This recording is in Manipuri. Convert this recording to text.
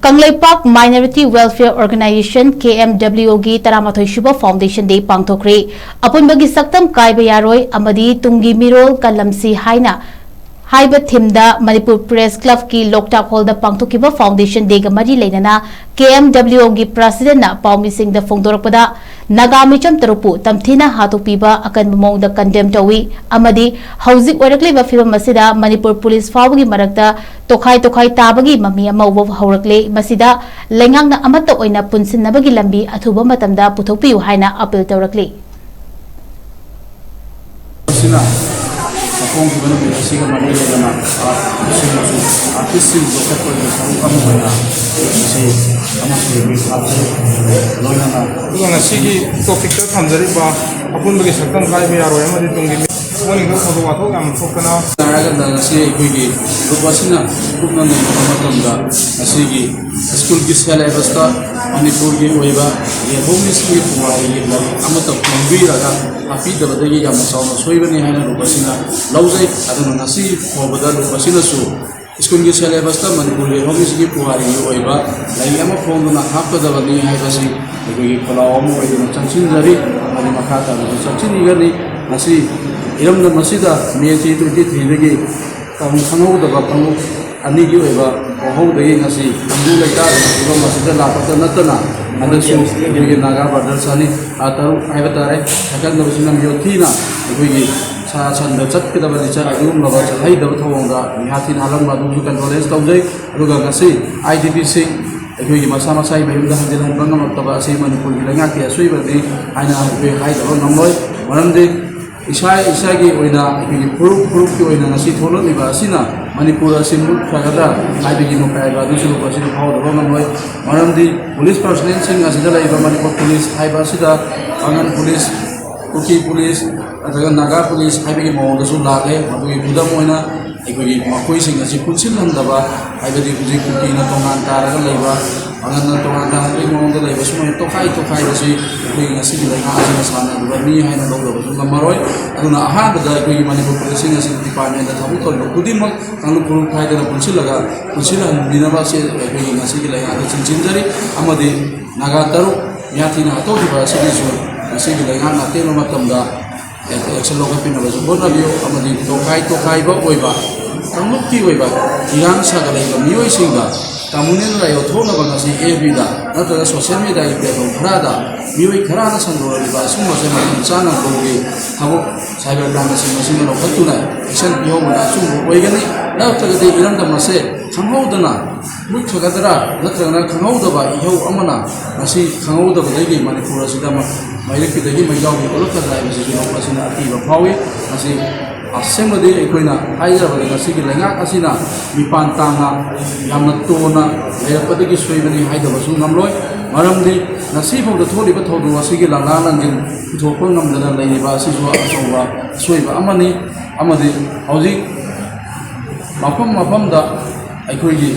Kanglaipak Minority Welfare Organization KMWO gi Taramathoy Shuba Foundation Day pangthokre apunbagi saktam kaiba yaroi amadi tungi mirol kalamsi haina Haiba Thimda Manipur Press Club ki Loktak Hall da pangthokiba Foundation Day ga mari leinana KMWO gi President na Paumi Singh da Fongdorakpada Nagamicham Tarupu Tamthina Hatopiba akan mamong da condemn tawi amadi hauzik orakle ba fiba masida Manipur Police Fawgi marakta tokhai tabagi mami ama ubo haurakle masida lengang na amata oina punsin nabagi lambi athuba matamda puthokpiu haina appeal tawrakle Kung gano'n yung siga Manila na artist yung local ko yung sarong kamo ba na kasi kamo sa yung loy na ito nga sige topic ka thamjari ba apun bagi saktam kai me yaro yama ditong gi morning ko photo ato am phokana naraga na si kuigi rupasina kupna ne matamda asigi school gi syllabus ta Manipur gi oiba ye homeless gi puwai la amata pumbi raga api dabadagi yam sauna soibani haina rupasina lauzai aduna nasi phobada rupasina su school gi syllabus ta Manipur gi homeless gi puwai oiba lai ama phonduna happadabani haibasi gi kolaom oiduna chanchin jari mari makata na chanchin igani nasi iramna masida meji 23 dagi kamu khangau daba kamu ani gi oiba ohau dagi nasi angu laita ro masida la pata natana adasu gi naga badal sani ataru aibata re hakan no sinam yothina gi sa chanda chat ke daba dicha agum laba chai daba thawonga mihatin alam madu kan college tawjai ruga ngasi IDPC gi masa masa ibe da hanjel hon banga maktaba ase Manipur gi langa ke asui badi aina be hai daba namloi manamde Isa gi oina gi puruk ki oina nasi tholo ni ba sina Manipur asimul khagada ai gi no kai ba du su ba sina phau ro namloi manamdi police personnel sing asida lai ba Manipur police hai ba sida angan police Kuki police ataga naga police hai gi mo da su la le adu gi budam oina gi makoi sing asi kunsil ham da ba ai ba di kuji kuki na tongan taraga lai ba angan na tongan ta hai mo da lai ba su to khai ba si gi ngasi gi lai ha asina sana ba mi hai na lo su ngamaroi aduna aha da gi Manipur police sing asi department da thabu to lo kudimak kanu puru khai da kunsil han bina ba se gi ngasi gi lai ha da chin jari amadi naga taru yathina to di ba si gi su ngasi gi lai ha na te no matamda action local pin ba so bona bio amadi to khai ba oiba kamukti oiba irang sa ga lai ba mioi singa kamunen la yo thona ba ngasi every da natra social media i platform khara da mioi khara na sandora ba sum ma se ma chana ko ge thabu cyber crime se ma sim no khatuna action bio ma sum oigani na tra ga de irang da ma se khangau da na mu thoga dara natra na khangau da ba ihau amana ngasi khangau da ba ge Manipur asida ma mailek ki dagi mai gaw ki olok ka dai se no pasina ati ba phawi ngasi asemadi ekoina haija ba ngasi gi lenga asina mipan tanga yamna tona lepadi gi soibani haida ba su namloi maramdi ngasi phok da tholi ba thodu asigi langa langin thokko ngamda lai ba si so asoba soiba amani amadi hauji mafam da aikoi gi